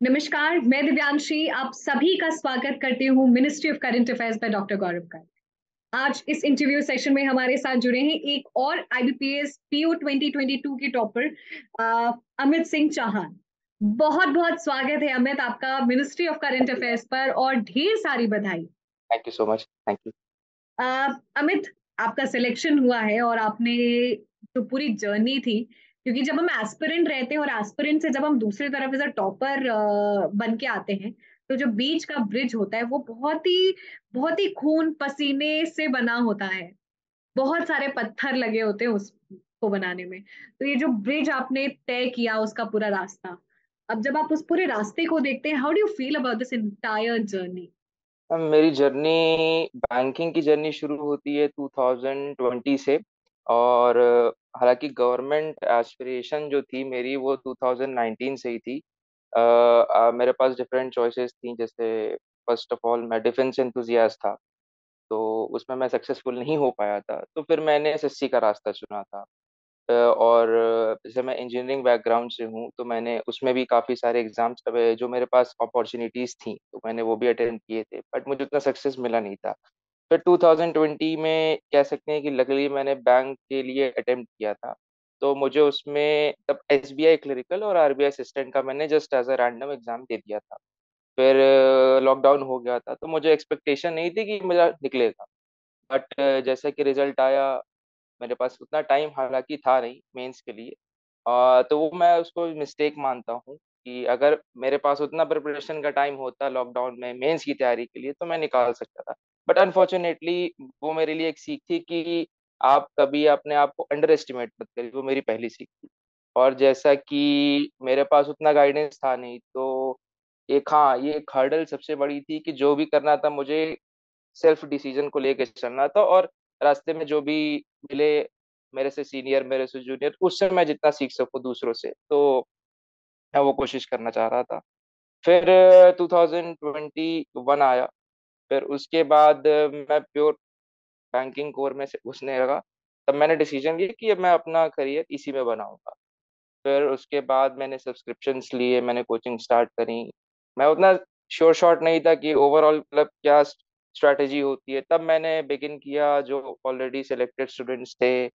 नमस्कार, मैं दिव्यांशी आप सभी का स्वागत करती हूँ ministry of current affairs by doctor Gaurav कर। आज इस इंटरव्यू सेशन में हमारे साथ जुड़े हैं एक और आईबीपीएस पीओ 2022 के टॉपर अमित सिंह चौहान। बहुत बहुत स्वागत है अमित आपका मिनिस्ट्री ऑफ करंट अफेयर्स पर और ढेर सारी बधाई। Thank you so much. Thank you. Amit, आपका सिलेक्शन हुआ है और आपने जो पूरी जर्नी थी, क्योंकि जब हम एस्पिरेंट रहते हैं और एस्पिरेंट से जब हम दूसरी तरफ एज अ टॉपर बन के आते हैं, तो जो बीच का ब्रिज होता है वो बहुत ही खून पसीने से बना होता है। बहुत सारे पत्थर लगे होते हैं उसको बनाने में। तो ये जो ब्रिज आपने तय किया उसका पूरा रास्ता, अब जब आप उस पूरे रास्ते को देखते हैं, how do you feel about this entire journey? मेरी जर्नी बैंकिंग की जर्नी शुरू होती है 2020 से। और हालांकि गवर्नमेंट एस्पिरेशन जो थी मेरी वो 2019 से ही थी। मेरे पास डिफरेंट चॉइसेस थी, जैसे फर्स्ट ऑफ ऑल मैं डिफेंस एंथुजियास्ट था, तो उसमें मैं सक्सेसफुल नहीं हो पाया था, तो फिर मैंने एसएससी का रास्ता चुना था। और जैसे मैं इंजीनियरिंग बैकग्राउंड से हूँ, तो मैंने उसमें भी काफ़ी सारे एग्जाम्स जो मेरे पास अपॉर्चुनिटीज़ थी, तो मैंने वो भी अटेंड किए थे, बट मुझे उतना सक्सेस मिला नहीं था। फिर 2020 में कह सकते हैं कि लकीली मैंने बैंक के लिए अटेम्प्ट किया था, तो मुझे उसमें तब एसबीआई क्लरिकल और आरबीआई असिस्टेंट का मैंने just as a random exam दे दिया था। फिर लॉकडाउन हो गया था, तो मुझे एक्सपेक्टेशन नहीं थी कि मेरा निकलेगा। बट जैसा कि रिजल्ट आया, मेरे पास उतना टाइम हालांकि था नहीं मेंस के लिए। तो वो मैं उसको मिस्टेक मानता हूँ कि अगर मेरे पास उतना प्रिपरेशन का टाइम होता लॉकडाउन में मेंस की तैयारी के लिए, तो मैं निकाल सकता था। बट अनफॉर्चुनेटली वो मेरे लिए एक सीख थी कि आप कभी अपने आप को अंडर एस्टिमेट मत करिए। वो मेरी पहली सीख थी। और जैसा कि मेरे पास उतना गाइडेंस था नहीं, तो एक हाँ, ये एक हर्डल सबसे बड़ी थी कि जो भी करना था मुझे सेल्फ डिसीजन को लेके चलना था। और रास्ते में जो भी मिले, मेरे से सीनियर मेरे से जूनियर, उससे मैं जितना सीख सकूं दूसरों से, तो मैं वो कोशिश करना चाह रहा था। फिर 2021 आया। फिर उसके बाद मैं प्योर बैंकिंग कोर में से घुसने लगा। तब मैंने डिसीजन लिया कि अब मैं अपना करियर इसी में बनाऊंगा। फिर उसके बाद मैंने सब्सक्रिप्शंस लिए, मैंने कोचिंग स्टार्ट करी। मैं उतना श्योर शॉट नहीं था कि ओवरऑल मतलब क्या स्ट्रैटेजी होती है। तब मैंने बिगिन किया जो ऑलरेडी सिलेक्टेड स्टूडेंट्स थे,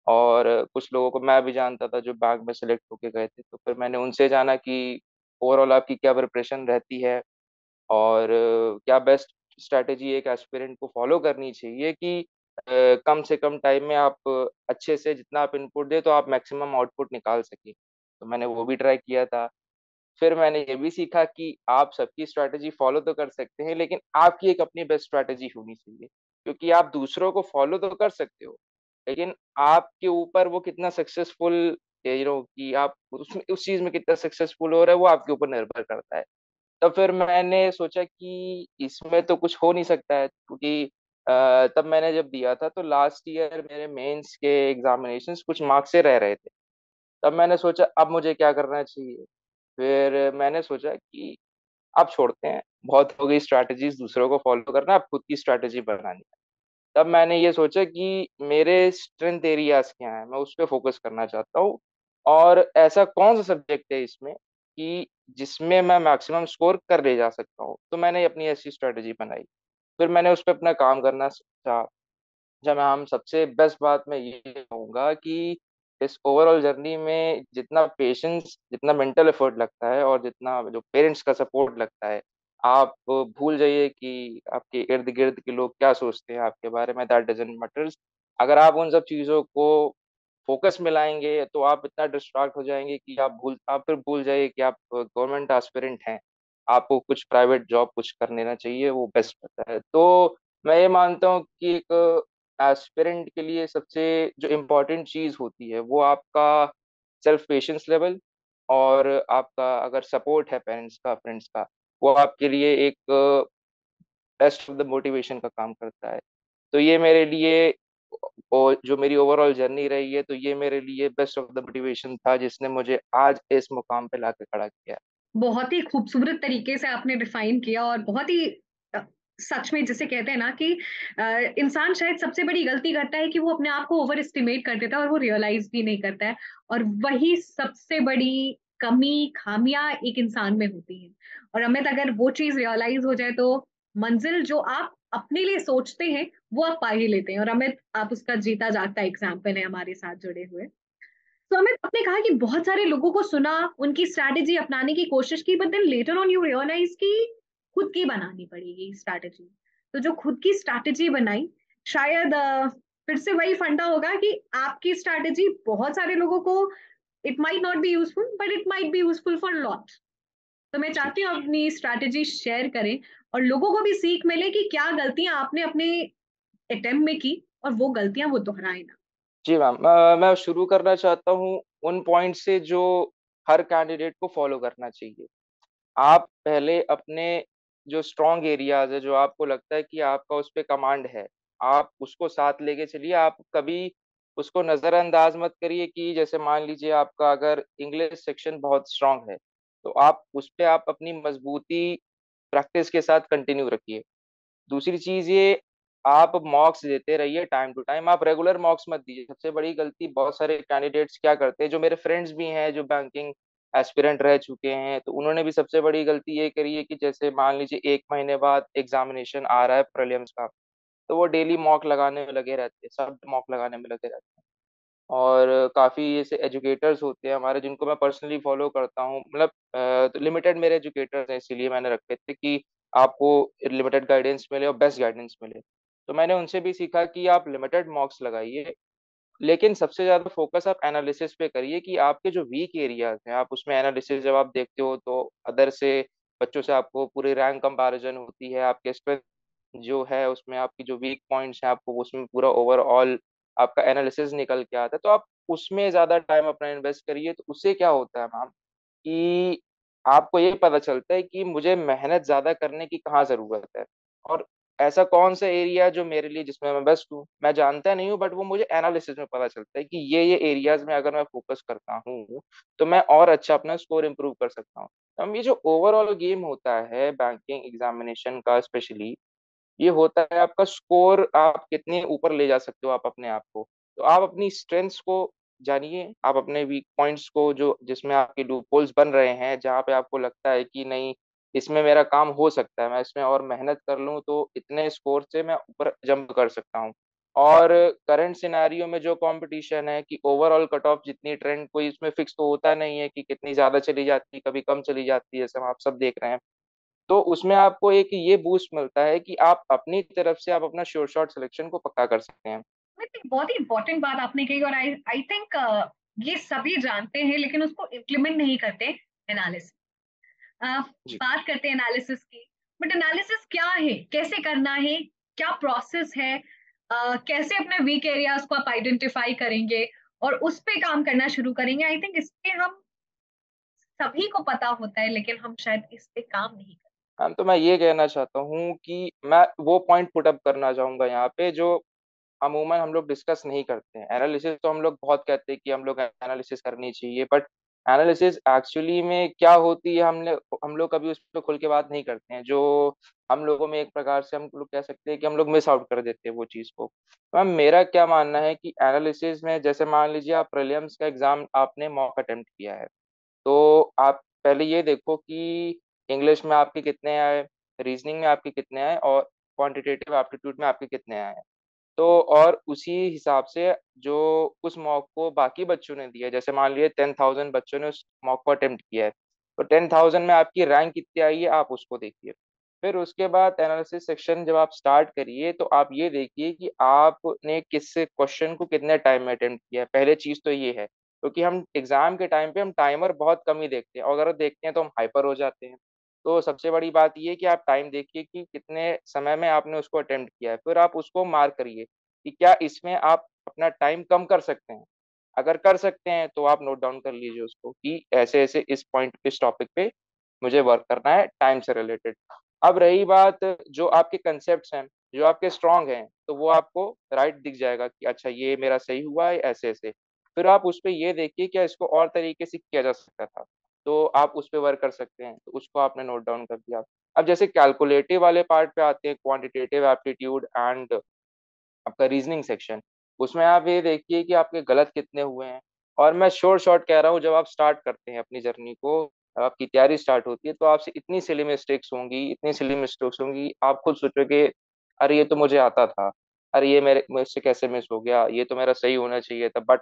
और कुछ लोगों को मैं भी जानता था जो बैंक में सिलेक्ट होके गए थे, तो फिर मैंने उनसे जाना कि ओवरऑल आपकी क्या प्रिपरेशन रहती है, और क्या बेस्ट स्ट्रैटेजी एक एस्पिरेंट को फॉलो करनी चाहिए कि कम से कम टाइम में आप अच्छे से जितना आप इनपुट दे तो आप मैक्सिमम आउटपुट निकाल सकें। तो मैंने वो भी ट्राई किया था। फिर मैंने ये भी सीखा कि आप सबकी स्ट्रैटेजी फॉलो तो कर सकते हैं, लेकिन आपकी एक अपनी बेस्ट स्ट्रैटेजी होनी चाहिए। क्योंकि आप दूसरों को फॉलो तो कर सकते हो, लेकिन आपके ऊपर वो कितना सक्सेसफुल, कि आप उसमें उस चीज में कितना सक्सेसफुल हो रहा है, वो आपके ऊपर निर्भर करता है। तब फिर मैंने सोचा कि इसमें तो कुछ हो नहीं सकता है, क्योंकि तब मैंने जब दिया था तो लास्ट ईयर मेरे मेंस के एग्जामिनेशंस कुछ मार्क्स से रह रहे थे। तब मैंने सोचा अब मुझे क्या करना चाहिए। फिर मैंने सोचा कि अब छोड़ते हैं, बहुत हो गई स्ट्रैटेजीज दूसरों को फॉलो करना, अब खुद की स्ट्रैटेजी बनानी है। तब मैंने ये सोचा कि मेरे स्ट्रेंथ एरियाज क्या हैं, मैं उस पर फोकस करना चाहता हूँ। और ऐसा कौन सा सब्जेक्ट है इसमें कि जिसमें मैं मैक्सिमम स्कोर कर ले जा सकता हूँ, तो मैंने अपनी ऐसी स्ट्रैटेजी बनाई। फिर मैंने उस पर अपना काम करना चाहा। जब हम सबसे बेस्ट बात मैं ये कहूँगा कि इस ओवरऑल जर्नी में जितना पेशेंस, जितना मेंटल एफर्ट लगता है, और जितना जो पेरेंट्स का सपोर्ट लगता है, आप भूल जाइए कि आपके इर्द गिर्द के लोग क्या सोचते हैं आपके बारे में, दैट डजंट मैटर्स। अगर आप उन सब चीज़ों को फोकस में लाएंगे, तो आप इतना डिस्ट्रैक्ट हो जाएंगे कि आप फिर भूल जाइए कि आप गवर्नमेंट एस्पिरेंट हैं। आपको कुछ प्राइवेट जॉब कुछ कर लेना चाहिए, वो बेस्ट रहता है। तो मैं ये मानता हूँ कि एक एस्पिरेंट के लिए सबसे जो इम्पोर्टेंट चीज होती है वो आपका सेल्फ पेशेंस लेवल, और आपका अगर सपोर्ट है पेरेंट्स का, फ्रेंड्स का, वो आपके लिए एक बेस्ट ऑफ द मोटिवेशन का काम करता है। तो ये मेरे लिए, और जो मेरी ओवरऑल जर्नी रही है, तो ये मेरे लिए बेस्ट ऑफ द मोटिवेशन था जिसने मुझे आज इस मुकाम पे लाके खड़ा किया। बहुत ही खूबसूरत तरीके से आपने डिफाइन किया और बहुत ही अ, सच में जिसे कहते हैं ना कि इंसान शायद सबसे बड़ी गलती करता है कि वो अपने आप को ओवर एस्टिमेट कर देता है और वो रियलाइज भी नहीं करता है। और वही सबसे बड़ी कमी, खामियां एक इंसान में होती हैं। और अमित, अगर वो चीज रियलाइज हो जाए तो मंजिल जो आप अपने लिए सोचते हैं वो आप पा ही लेते हैं। और अमित, आप उसका जीता जागता एग्जाम्पल है हमारे साथ जुड़े हुए। तो अमित, आपने कहा कि बहुत सारे लोगों को सुना, उनकी स्ट्रैटेजी अपनाने की कोशिश की, but then later on you realise कि खुद की बनानी पड़ेगी स्ट्रैटेजी। तो जो खुद की स्ट्रैटेजी बनाई, शायद फिर से वही फंडा होगा कि आपकी स्ट्रैटेजी बहुत सारे लोगों को it might not be useful, but it might be useful for lot. तो मैं जी। चाहती हूँ अपनी स्ट्रैटेजी शेयर करें और लोगों को भी सीख मिले कि क्या गलतियां आपने अपने अटेम्प्ट में की और वो गलतियां वो दोहराए ना। जी मैम, मैं शुरू करना चाहता हूँ उन पॉइंट से जो हर कैंडिडेट को फॉलो करना चाहिए। आप पहले अपने जो स्ट्रॉन्ग एरियाज़ है, जो आपको लगता है कि आपका उस पे कमांड है, आप उसको साथ लेके चलिए। आप कभी उसको नज़रअंदाज मत करिए कि जैसे मान लीजिए आपका अगर इंग्लिश सेक्शन बहुत स्ट्रॉन्ग है, तो आप अपनी मज़बूती प्रैक्टिस के साथ कंटिन्यू रखिए। दूसरी चीज़ ये, आप मॉक्स देते रहिए टाइम टू टाइम, आप रेगुलर मॉक्स मत दीजिए। सबसे बड़ी गलती बहुत सारे कैंडिडेट्स क्या करते हैं, जो मेरे फ्रेंड्स भी हैं, जो बैंकिंग एस्पिरेंट रह चुके हैं, तो उन्होंने भी सबसे बड़ी गलती ये करी है कि जैसे मान लीजिए 1 महीने बाद एग्ज़ामिनेशन आ रहा है प्रीलिम्स का, तो वो डेली मॉक लगाने में लगे रहते हैं, सब मॉक लगाने में लगे रहते हैं। और काफ़ी ऐसे एजुकेटर्स होते हैं हमारे, जिनको मैं पर्सनली फॉलो करता हूँ, मतलब तो लिमिटेड मेरे एजुकेटर्स हैं, इसीलिए मैंने रखे थे कि आपको लिमिटेड गाइडेंस मिले और बेस्ट गाइडेंस मिले। तो मैंने उनसे भी सीखा कि आप लिमिटेड मॉक्स लगाइए, लेकिन सबसे ज़्यादा फ़ोकस आप एनालिसिस पे करिए कि आपके जो वीक एरियाज़ हैं, आप उसमें एनालिसिस जब आप देखते हो तो अदर से बच्चों से आपको पूरी रैंक कंपैरिज़न होती है, आपके स्ट्रेंथ जो है उसमें आपकी जो वीक पॉइंट्स हैं, आपको उसमें पूरा ओवरऑल आपका एनालिसिस निकल के आता है, तो आप उसमें ज़्यादा टाइम अपना इन्वेस्ट करिए। तो उससे क्या होता है मैम, कि आपको ये पता चलता है कि मुझे मेहनत ज़्यादा करने की कहाँ ज़रूरत है, और ऐसा कौन-सा एरिया जो मेरे लिए जिसमें मैं बेस्ट हूँ। मैं जानता नहीं हूँ, बट वो मुझे एनालिसिस में पता चलता है कि ये एरियाज़ में अगर मैं फ़ोकस करता हूँ, तो मैं और अच्छा अपना स्कोर इम्प्रूव कर सकता हूँ। ये जो ओवरऑल गेम होता है बैंकिंग एग्ज़ामिनेशन का स्पेशली, ये होता है आपका स्कोर, आप कितने ऊपर ले जा सकते हो आप अपने आप को। तो आप अपनी स्ट्रेंथ्स को जानिए, आप अपने वीक पॉइंट्स को, जो जिसमें आपके लूपहोल्स बन रहे हैं, जहाँ पे आपको लगता है कि नहीं, इसमें मेरा काम हो सकता है, मैं इसमें और मेहनत कर लूँ तो इतने स्कोर से मैं ऊपर जंप कर सकता हूँ। और करंट सिनेरियो में जो कॉम्पिटिशन है कि ओवरऑल कट ऑफ जितनी ट्रेंड, कोई इसमें फिक्स तो होता नहीं है कि कितनी ज़्यादा चली जाती है, कभी कम चली जाती है, जैसे हम आप सब देख रहे हैं। तो उसमें आपको एक ये बूस्ट मिलता है कि आप अपनी तरफ से आप अपना श्योर शॉट सिलेक्शन को पक्का कर सकते हैं। I think बहुत ही इंपॉर्टेंट बात आपने कही, और आई आई थिंक ये सभी जानते हैं लेकिन उसको इम्प्लीमेंट नहीं करते। एनालिसिस, जी। बात करते हैं एनालिसिस की, बट एनालिसिस क्या है, कैसे करना है, क्या प्रोसेस है, कैसे अपने वीक एरियाज को आप आइडेंटिफाई करेंगे और उस पे काम करना शुरू करेंगे। आई थिंक इस पे हम सभी को पता होता है लेकिन हम शायद इस पे काम नहीं करते। मैम, तो मैं ये कहना चाहता हूँ कि मैं वो पॉइंट पुट अप करना चाहूँगा यहाँ पे, जो अमूमन हम लोग डिस्कस नहीं करते हैं। एनालिसिस तो हम लोग बहुत कहते हैं कि हम लोग एनालिसिस करनी चाहिए, बट एनालिसिस एक्चुअली में क्या होती है, हम लोग कभी उस पे खुल के बात नहीं करते हैं। जो हम लोगों में एक प्रकार से हम लोग कह सकते हैं कि हम लोग मिस आउट कर देते हैं वो चीज़ को। मैम, मेरा क्या मानना है कि एनालिसिस में, जैसे मान लीजिए आप प्रीलिम्स का एग्ज़ाम आपने मॉक अटेम्प्ट किया है, तो आप पहले ये देखो कि इंग्लिश में आपके कितने आए, रीज़निंग में आपके कितने आए, और क्वांटिटेटिव एप्टीट्यूड में आपके कितने आए हैं। तो और उसी हिसाब से जो उस मॉक को बाकी बच्चों ने दिया है, जैसे मान लीजिए 10,000 बच्चों ने उस मॉक को अटेम्प्ट किया है, तो 10,000 में आपकी रैंक कितनी आई है, आप उसको देखिए। फिर उसके बाद एनालिसिस सेक्शन जब आप स्टार्ट करिए, तो आप ये देखिए कि आपने किस क्वेश्चन को कितने टाइम में अटेम्प्ट किया है। पहले चीज़ तो ये है, क्योंकि हम एग्ज़ाम के टाइम पे हम टाइमर बहुत कम ही देखते हैं, और अगर देखते हैं तो हम हाइपर हो जाते हैं। तो सबसे बड़ी बात ये है कि आप टाइम देखिए कि कितने समय में आपने उसको अटेम्प्ट किया है, फिर आप उसको मार्क करिए कि क्या इसमें आप अपना टाइम कम कर सकते हैं। अगर कर सकते हैं तो आप नोट डाउन कर लीजिए उसको कि ऐसे-ऐसे इस पॉइंट पे, इस टॉपिक पे मुझे वर्क करना है टाइम से रिलेटेड। अब रही बात जो आपके कांसेप्ट्स हैं, जो आपके स्ट्रॉन्ग हैं, तो वो आपको राइट दिख जाएगा कि अच्छा ये मेरा सही हुआ है ऐसे-ऐसे। फिर आप उसपे ये देखिए क्या इसको और तरीके से किया जा सकता था, तो आप उस पे वर्क कर सकते हैं, तो उसको आपने नोट डाउन कर दिया। अब जैसे कैलकुलेटिव वाले पार्ट पे आते हैं, क्वांटिटेटिव एप्टीट्यूड एंड आपका रीजनिंग सेक्शन, उसमें आप ये देखिए कि आपके गलत कितने हुए हैं, और मैं श्योर शॉट कह रहा हूँ, जब आप स्टार्ट करते हैं अपनी जर्नी को, आपकी तैयारी स्टार्ट होती है, तो आपसे इतनी सिली मिस्टेक्स होंगी, इतनी सिली मिस्टेक्स होंगी, आप खुद सोचोगे अरे ये तो मुझे आता था, अरे ये मेरे मुझसे कैसे मिस हो गया, ये तो मेरा सही होना चाहिए था। बट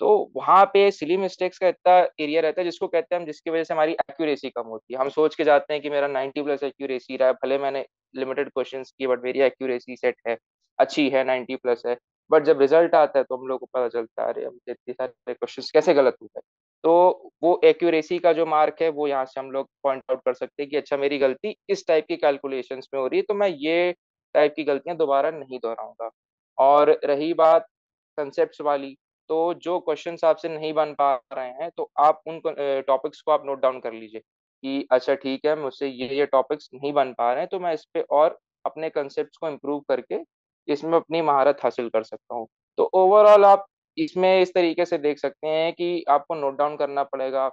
तो वहां पे सिली मिस्टेक्स का इतना एरिया रहता है जिसको कहते हैं हम, जिसकी वजह से हमारी एक्यूरेसी कम होती है। हम सोच के जाते हैं कि मेरा 90+ एक्यूरेसी रहा है, भले मैंने लिमिटेड क्वेश्चंस की, बट मेरी एक्यूरेसी सेट है, अच्छी है, 90+ है। बट जब रिजल्ट आता है तो हम लोग को पता चलता है अरे हमसे इतने सारे क्वेश्चंस कैसे गलत हो गए। तो वो एक्यूरेसी का जो मार्क है वो यहाँ से हम लोग पॉइंट आउट कर सकते हैं कि अच्छा मेरी गलती इस टाइप की कैलकुलेशंस में हो रही है, तो मैं ये टाइप की गलतियां दोबारा नहीं दोहराऊंगा। और रही बात कंसेप्ट वाली, तो जो क्वेश्चंस आपसे नहीं बन पा रहे हैं तो आप उन टॉपिक्स को आप नोट डाउन कर लीजिए कि अच्छा ठीक है, मुझसे ये टॉपिक्स नहीं बन पा रहे हैं, तो मैं इस पे और अपने कंसेप्ट को इम्प्रूव करके इसमें अपनी महारत हासिल कर सकता हूँ। तो ओवरऑल आप इसमें इस तरीके से देख सकते हैं कि आपको नोट डाउन करना पड़ेगा,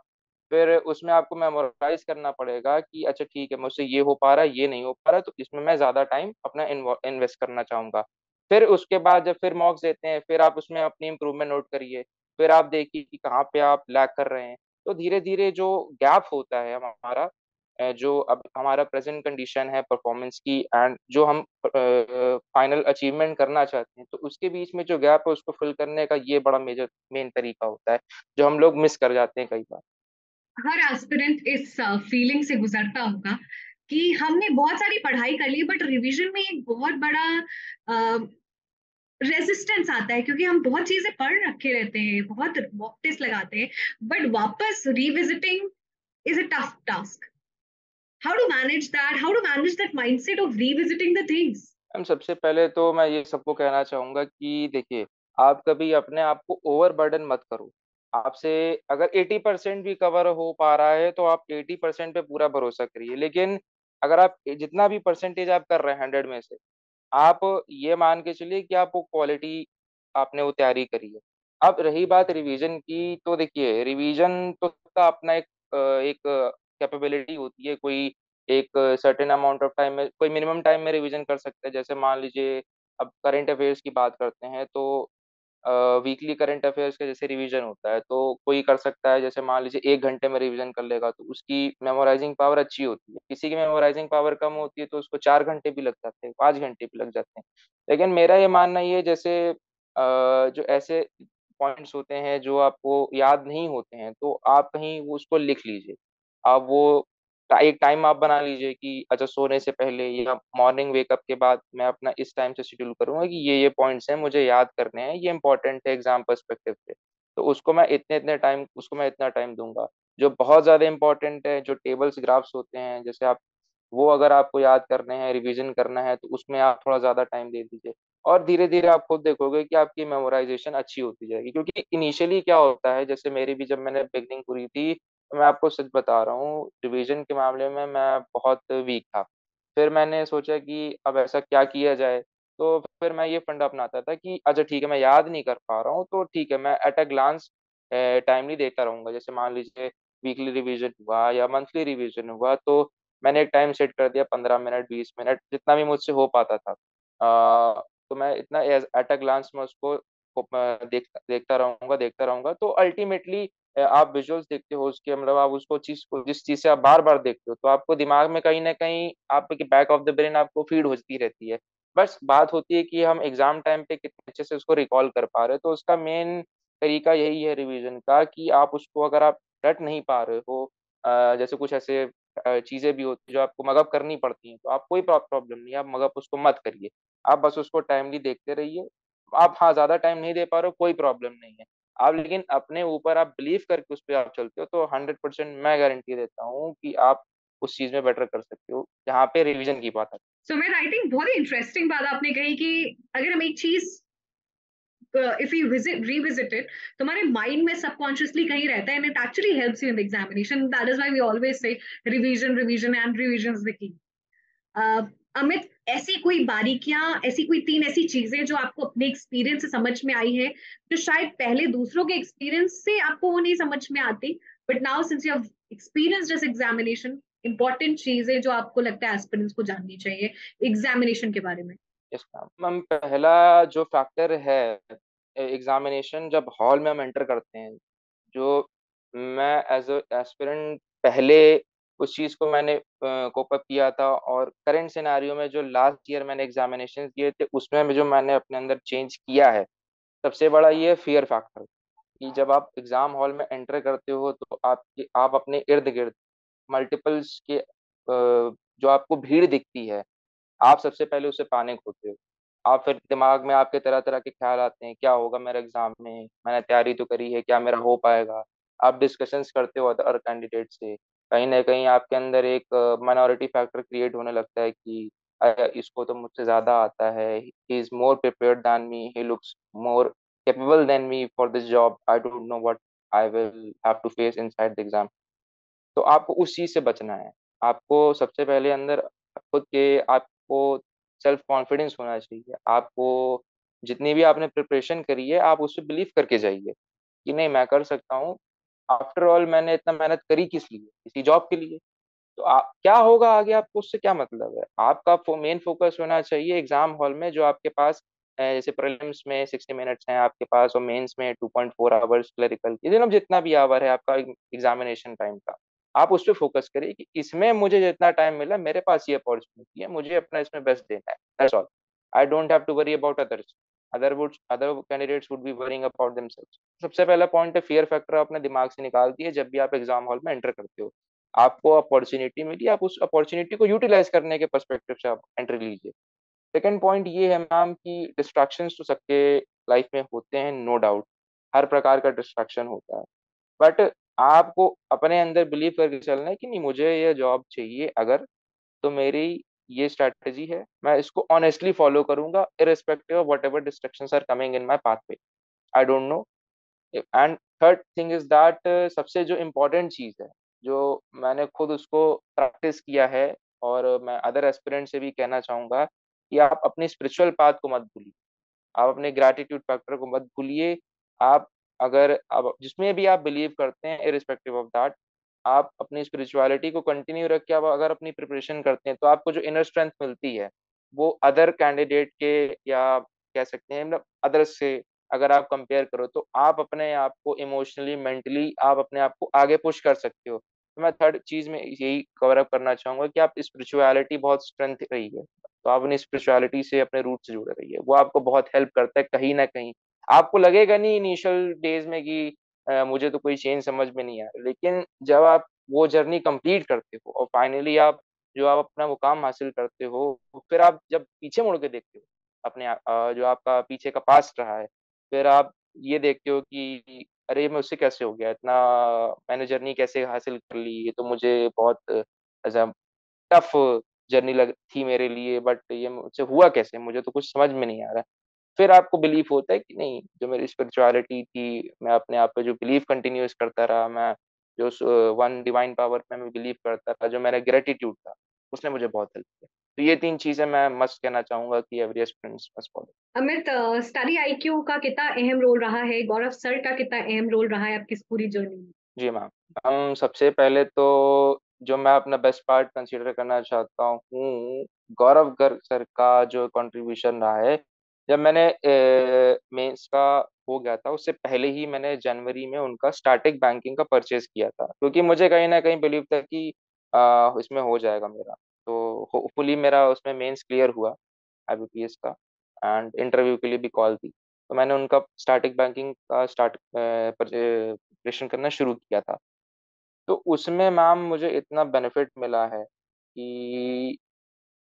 फिर उसमें आपको मेमोराइज करना पड़ेगा कि अच्छा ठीक है, मुझसे ये हो पा रहा है, ये नहीं हो पा रहा है, तो इसमें मैं ज्यादा टाइम अपना इन्वेस्ट करना चाहूंगा। फिर उसके बाद जब फिर मॉक्स देते हैं, फिर आप उसमें अपनी इम्प्रूवमेंट नोट करिए, फिर आप देखिए कि कहाँ पे आप लैग कर रहे हैं। तो धीरे धीरे जो गैप होता है हमारा, जो अब हमारा प्रेजेंट कंडीशन है परफॉर्मेंस की एंड जो हम फाइनल अचीवमेंट करना चाहते हैं, तो उसके बीच में जो गैप है उसको फिल करने का ये बड़ा मेन तरीका होता है, जो हम लोग मिस कर जाते हैं कई बार। हर एस्पिरेंट इस फीलिंग से गुजरता होगा कि हमने बहुत सारी पढ़ाई कर ली बट रिवीजन में एक बहुत बड़ा रेजिस्टेंस आता है, क्योंकि हम बहुत चीजें पढ़ रखे रहते हैं, बहुत मॉक टेस्ट लगाते हैं, बट वापस revisiting is a tough task. How to manage that, how to manage that mindset of revisiting the things? Ma'am सबसे पहले तो मैं ये सबको कहना चाहूंगा कि देखिए, आप कभी अपने आप को ओवर बर्डन मत करो। आपसे अगर 80% भी कवर हो पा रहा है तो आप 80% पे पूरा भरोसा करिए, लेकिन अगर आप जितना भी परसेंटेज आप कर रहे हैं 100 में से, आप ये मान के चलिए कि आप वो क्वालिटी, आपने वो तैयारी करी है। अब रही बात रिवीजन की, तो देखिए रिवीजन तो का अपना एक कैपेबिलिटी होती है। कोई एक सर्टेन अमाउंट ऑफ टाइम में, कोई मिनिमम टाइम में रिवीजन कर सकते हैं। जैसे मान लीजिए, अब करंट अफेयर्स की बात करते हैं तो वीकली करंट अफेयर्स का जैसे रिवीजन होता है, तो कोई कर सकता है, जैसे मान लीजिए 1 घंटे में रिवीजन कर लेगा तो उसकी मेमोराइजिंग पावर अच्छी होती है। किसी की मेमोराइजिंग पावर कम होती है तो उसको 4 घंटे भी लग जाते हैं, 5 घंटे भी लग जाते हैं। लेकिन मेरा ये मानना ये है, जैसे जो ऐसे पॉइंट्स होते हैं जो आपको याद नहीं होते हैं, तो आप कहीं वो उसको लिख लीजिए। आप वो एक टाइम आप बना लीजिए कि अच्छा सोने से पहले या मॉर्निंग वेकअप के बाद मैं अपना इस टाइम से शेड्यूल करूंगा कि ये पॉइंट्स हैं मुझे याद करने हैं, ये इंपॉर्टेंट है एग्जाम पर्सपेक्टिव से। तो उसको मैं इतना टाइम दूंगा। जो बहुत ज्यादा इंपॉर्टेंट है, जो टेबल्स ग्राफ्स होते हैं, जैसे आप वो अगर आपको याद करने हैं, रिवीजन करना है, तो उसमें आप थोड़ा ज्यादा टाइम दे दीजिए। और धीरे धीरे आप खुद देखोगे कि आपकी मेमोराइजेशन अच्छी होती जाएगी। क्योंकि इनिशियली क्या होता है, जैसे मेरी भी जब मैंने बिगनिंग करी थी, तो मैं आपको सच बता रहा हूँ, रिवीजन के मामले में मैं बहुत वीक था। फिर मैंने सोचा कि अब ऐसा क्या किया जाए, तो फिर मैं ये फंडा अपनाता था कि अच्छा ठीक है, मैं याद नहीं कर पा रहा हूँ तो ठीक है, मैं एट अ ग्लांस टाइमली देखता रहूंगा। जैसे मान लीजिए वीकली रिवीजन हुआ या मंथली रिवीजन हुआ, तो मैंने एक टाइम सेट कर दिया, 15 मिनट, 20 मिनट, जितना भी मुझसे हो पाता था। तो मैं इतना एट अ ग्लांस में उसको देखता रहूंगा। तो अल्टीमेटली आप विजुअल्स देखते हो उसके, मतलब आप उसको चीज को, जिस चीज से आप बार बार देखते हो, तो आपको दिमाग में कहीं ना कहीं आपके बैक ऑफ द ब्रेन आपको फीड होती रहती है। बस बात होती है कि हम एग्जाम टाइम पे कितने अच्छे से उसको रिकॉल कर पा रहे हैं। तो उसका मेन तरीका यही है रिवीजन का, कि आप उसको अगर आप रट नहीं पा रहे हो, जैसे कुछ ऐसे चीजें भी होती है जो आपको मगअप करनी पड़ती हैं, तो आप कोई प्रॉब्लम नहीं है, आप मगअप उसको मत करिए। आप बस उसको टाइमली देखते रहिए। आप हाँ ज्यादा टाइम नहीं दे पा रहे हो, कोई प्रॉब्लम नहीं है। आप लेकिन अपने ऊपर आप बिलीव करके उस पर आप चलते हो, तो 100% मैं गारंटी देता हूँ कि आप उस चीज में बेटर कर सकते हो, जहाँ पे रिवीजन की बात है। सो मैं आई थिंक बहुत ही इंटरेस्टिंग बात आपने कही कि अगर हम एक चीज if you visit revisit it, तुम्हारे माइंड में सबकॉन्शियसली कहीं रहता है, and it actually helps you in the examination. That is why we always say revision, revision and revision is the key. Amit, ऐसी कोई बारीकियां, ऐसी कोई तीन ऐसी चीजें जो आपको अपने एक्सपीरियंस से समझ में आई है, जो शायद पहले दूसरों के एक्सपीरियंस से आपको वो नहीं समझ में आती, but now since you have experience this examination, important चीजें जो आपको लगता है एस्पिरेंट्स को जाननी चाहिए एग्जामिनेशन के बारे में? Yes ma'am. मैम पहला जो फैक्टर है एग्जामिनेशन जब हॉल में हम एंटर करते हैं, जो मैं एज अ एस्पिरेंट पहले उस चीज़ को मैंने कोप अप किया था, और करंट सिनेरियो में जो लास्ट ईयर मैंने एग्जामिनेशन दिए थे उसमें जो मैंने अपने अंदर चेंज किया है, सबसे बड़ा ये फियर फैक्टर, कि जब आप एग्जाम हॉल में एंटर करते हो तो आप अपने इर्द गिर्द मल्टीपल्स के जो आपको भीड़ दिखती है, आप सबसे पहले उसे पाने खोते हो। आप फिर दिमाग में आपके तरह तरह के ख्याल आते हैं, क्या होगा मेरे एग्जाम में, मैंने तैयारी तो करी है, क्या मेरा हो पाएगा। आप डिस्कशंस करते हो अदर कैंडिडेट से, कहीं ना कहीं आपके अंदर एक माइनॉरिटी फैक्टर क्रिएट होने लगता है कि इसको तो मुझसे ज्यादा आता है, he is more prepared than me, he looks more capable than me for this job, I don't know what I will have to face inside the exam। तो आपको उस चीज से बचना है। आपको सबसे पहले अंदर खुद के आपको सेल्फ कॉन्फिडेंस होना चाहिए। आपको जितनी भी आपने प्रिपरेशन करी है आप उस पर बिलीव करके जाइए कि नहीं मैं कर सकता हूँ। आफ्टर ऑल मैंने इतना मेहनत करी किस लिए, किसी जॉब के लिए। तो क्या होगा आगे आपको उससे क्या मतलब है। आपका मेन फोकस होना चाहिए एग्जाम हॉल में, जो आपके पास जैसे प्रीलिम्स में 60 मिनट्स हैं आपके पास, और मेंस में 2.4 आवर्स क्लरिकल के, मतलब जितना भी आवर है आपका एग्जामिनेशन टाइम का, आप उस पर फोकस करिए कि इसमें मुझे जितना टाइम मिला मेरे पास ये अपॉर्चुनिटी है, मुझे अपना इसमें बेस्ट देना है, that's all. I don't have to worry about others, other candidates would be worrying about themselves. सबसे पहला पॉइंट है फियर फैक्टर अपने दिमाग से निकाल दिए जब भी आप एग्जाम हॉल में एंटर करते हो। आपको अपॉर्चुनिटी मिली, आप उस अपॉर्चुनिटी को यूटिलाइज करने के पर्सपेक्टिव से आप एंट्री लीजिए। सेकंड पॉइंट ये है मैम कि डिस्ट्रैक्शंस तो सबके लाइफ में होते हैं, नो डाउट, हर प्रकार का डिस्ट्रैक्शन होता है। बट आपको अपने अंदर बिलीव करके चलना है कि नहीं मुझे ये जॉब चाहिए अगर, तो मेरी ये स्ट्रैटेजी है, मैं इसको ऑनेस्टली फॉलो करूंगा irrespective of whatever distractions are coming in my pathway. I don't know. And third thing is that, सबसे जो इम्पोर्टेंट चीज़ है, जो मैंने खुद उसको प्रैक्टिस किया है, और मैं अदर एस्पिरेंट से भी कहना चाहूंगा कि आप अपनी स्पिरिचुअल पाथ को मत भूलिए, आप अपने ग्रैटिट्यूड फैक्टर को मत भूलिए। आप अगर आप जिसमें भी आप बिलीव करते हैं इरिस्पेक्टिव ऑफ दैट, आप अपनी स्पिरिचुअलिटी को कंटिन्यू रख के आप अगर अपनी प्रिपरेशन करते हैं तो आपको जो इनर स्ट्रेंथ मिलती है वो अदर कैंडिडेट के, या कह सकते हैं मतलब अदर्स से अगर आप कंपेयर करो, तो आप अपने आप को इमोशनली मेंटली आप अपने आप को आगे पुश कर सकते हो। तो मैं थर्ड चीज में यही कवर अप करना चाहूंगा कि आप स्पिरिचुअलिटी बहुत स्ट्रेंथ रही है, तो आप अपनी स्पिरिचुअलिटी से अपने रूट से जुड़े रहिए, वो आपको बहुत हेल्प करता है। कहीं ना कहीं आपको लगेगा नहीं इनिशियल डेज में कि मुझे तो कोई चेंज समझ में नहीं आ रहा, लेकिन जब आप वो जर्नी कंप्लीट करते हो और फाइनली आप अपना मुकाम हासिल करते हो, फिर आप जब पीछे मुड़ के देखते हो जो आपका पीछे का पास्ट रहा है, फिर आप ये देखते हो कि अरे मैं उससे कैसे हो गया इतना, मैंने जर्नी कैसे हासिल कर ली, ये तो मुझे बहुत टफ जर्नी लग थी मेरे लिए, बट ये मुझसे हुआ कैसे, मुझे तो कुछ समझ में नहीं आ रहा। फिर आपको बिलीफ होता है कि नहीं जो मेरी स्पिरिचुअलिटी थी, मैं अपने आप पे जो बिलीफ कंटिन्यूस करता रहा, मैं जो वन डिवाइन पावर में मैं बिलीव करता था, जो मेरा ग्रेटिट्यूड था, उसने मुझे बहुत हेल्प किया। तो ये 3 चीजें मैं मस्ट कहना चाहूंगा कि every aspirant must follow. Amit, study IQ का कितना अहम रोल रहा है, गौरव सर का कितना अहम रोल रहा है आपकी इस पूरी जर्नी में? जी मैम। हम सबसे पहले तो जो मैं अपना बेस्ट पार्ट कंसीडर करना चाहता हूँ, गौरव गर्ग सर का जो कंट्रीब्यूशन रहा है। जब मैंने मेंस का हो गया था उससे पहले ही मैंने जनवरी में उनका स्टैटिक बैंकिंग का परचेज किया था, क्योंकि मुझे कहीं ना कहीं बिलीव था कि इसमें हो जाएगा मेरा। तो होपफुली मेरा उसमें मेंस क्लियर हुआ आईबीपीएस का, एंड इंटरव्यू के लिए भी कॉल थी। तो मैंने उनका स्टैटिक बैंकिंग का प्रिपरेशन करना शुरू किया था। तो उसमें मैम मुझे इतना बेनिफिट मिला है कि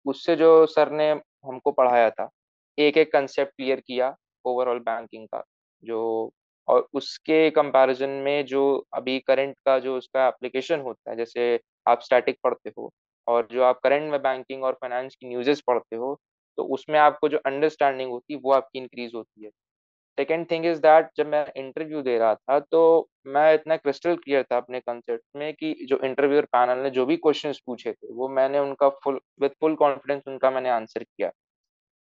उससे जो सर ने हमको पढ़ाया था, एक एक कंसेप्ट क्लियर किया ओवरऑल बैंकिंग का, जो और उसके कंपैरिजन में जो अभी करंट का जो उसका एप्लीकेशन होता है, जैसे आप स्टैटिक पढ़ते हो और जो आप करंट में बैंकिंग और फाइनेंस की न्यूज़ेस पढ़ते हो, तो उसमें आपको जो अंडरस्टैंडिंग होती है वो आपकी इंक्रीज होती है। सेकेंड थिंग इज दैट, जब मैं इंटरव्यू दे रहा था तो मैं इतना क्रिस्टल क्लियर था अपने कंसेप्ट में कि जो इंटरव्यूअर पैनल ने जो भी क्वेश्चंस पूछे थे वो मैंने उनका फुल कॉन्फिडेंस उनका मैंने आंसर किया।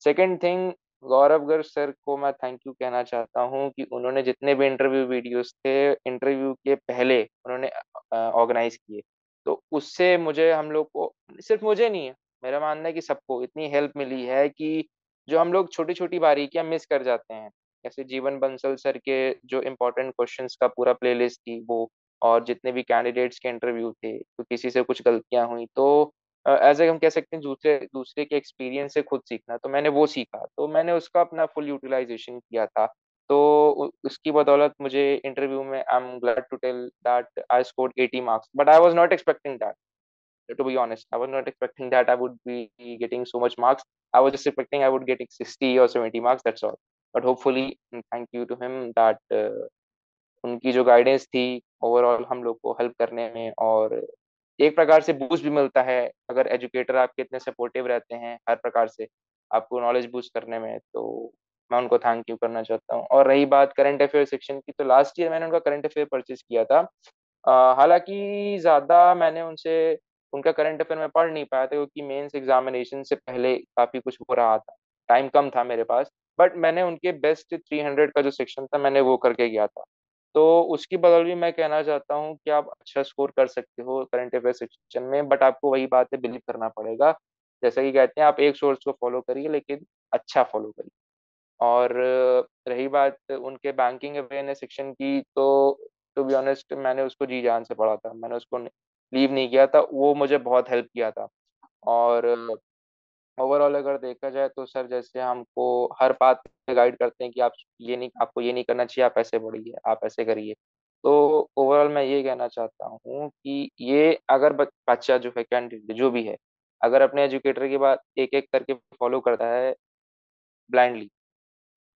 सेकेंड थिंग, गौरव गर्ग सर को मैं थैंक यू कहना चाहता हूँ कि उन्होंने जितने भी इंटरव्यू वीडियोस थे इंटरव्यू के पहले उन्होंने ऑर्गेनाइज किए। तो उससे मुझे हम लोग को, सिर्फ मुझे नहीं है, मेरा मानना है कि सबको इतनी हेल्प मिली है कि जो हम लोग छोटी छोटी बारीकियां मिस कर जाते हैं ऐसे जीवन बंसल सर के जो इम्पोर्टेंट क्वेश्चंस का पूरा प्लेलिस्ट थी वो, और जितने भी कैंडिडेट्स के इंटरव्यू थे, तो किसी से कुछ गलतियाँ हुई तो एज़ हम कह सकते हैं दूसरे दूसरे के एक्सपीरियंस से खुद सीखना, तो मैंने वो सीखा। तो मैंने उसका अपना फुल यूटिलाइज़ेशन किया था। तो उसकी बदौलत मुझे इंटरव्यू में I am glad to tell that I scored 80 marks, but I was not expecting that. To be honest, I was not expecting that I would be getting so much marks. I was just expecting I would get 60 or 70 marks. That's all. But hopefully, thank you to him that उनकी जो guidance थी overall हम लोग को help करने में, और एक प्रकार से बूस्ट भी मिलता है अगर एजुकेटर आपके इतने सपोर्टिव रहते हैं हर प्रकार से आपको नॉलेज बूस्ट करने में, तो मैं उनको थैंक यू करना चाहता हूँ। और रही बात करंट अफेयर सेक्शन की, तो लास्ट ईयर मैंने उनका करंट अफेयर परचेज किया था। हालाँकि ज़्यादा मैंने उनसे उनका करंट अफेयर मैं पढ़ नहीं पाया था क्योंकि मेंस एग्जामिनेशन से पहले काफ़ी कुछ हो रहा था, टाइम कम था मेरे पास। बट मैंने उनके बेस्ट 300 का जो सेक्शन था मैंने वो करके गया था। तो उसकी बदौलत भी मैं कहना चाहता हूँ कि आप अच्छा स्कोर कर सकते हो करंट अफेयर सेक्शन में, बट आपको वही बात है, बिलीव करना पड़ेगा। जैसा कि कहते हैं आप एक सोर्स को फॉलो करिए लेकिन अच्छा फॉलो करिए। और रही बात उनके बैंकिंग अवेयरनेस सेक्शन की, तो टू बी ऑनेस्ट मैंने उसको जी जान से पढ़ा था। मैंने उसको लीव नहीं किया था, वो मुझे बहुत हेल्प किया था। और ओवरऑल अगर देखा जाए तो सर जैसे हमको हर बात पे गाइड करते हैं कि आपको ये नहीं करना चाहिए, आप ऐसे बढ़िए, आप ऐसे करिए। तो ओवरऑल मैं ये कहना चाहता हूँ कि ये अगर बच्चा जो है कैंडिडेट जो भी है, अगर अपने एजुकेटर की बात एक-एक करके फॉलो करता है ब्लाइंडली,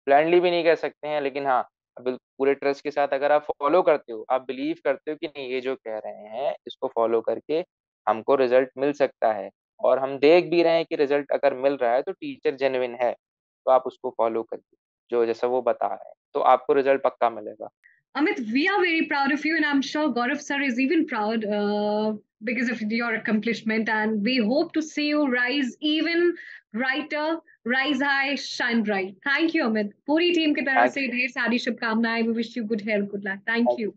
ब्लाइंडली भी नहीं कह सकते हैं लेकिन हाँ, पूरे ट्रस्ट के साथ अगर आप फॉलो करते हो, आप बिलीव करते हो कि नहीं ये जो कह रहे हैं इसको फॉलो करके हमको रिजल्ट मिल सकता है, और हम देख भी रहे हैं कि रिजल्ट अगर मिल रहा है तो टीचर जेन्युइन है, तो आप उसको फॉलो करिए, जो जैसा वो बता रहे हैं, तो आपको रिजल्ट पक्का मिलेगा। Amit, we are very proud of you, and I'm sure Gaurav sir is even proud because of your accomplishment. And we hope to see you rise even brighter, rise high, shine bright. Thank you, Amit. पूरी team की तरफ thank से ढेर सारी शुभकामनाएं. We wish you good health, good luck. Thank you. You.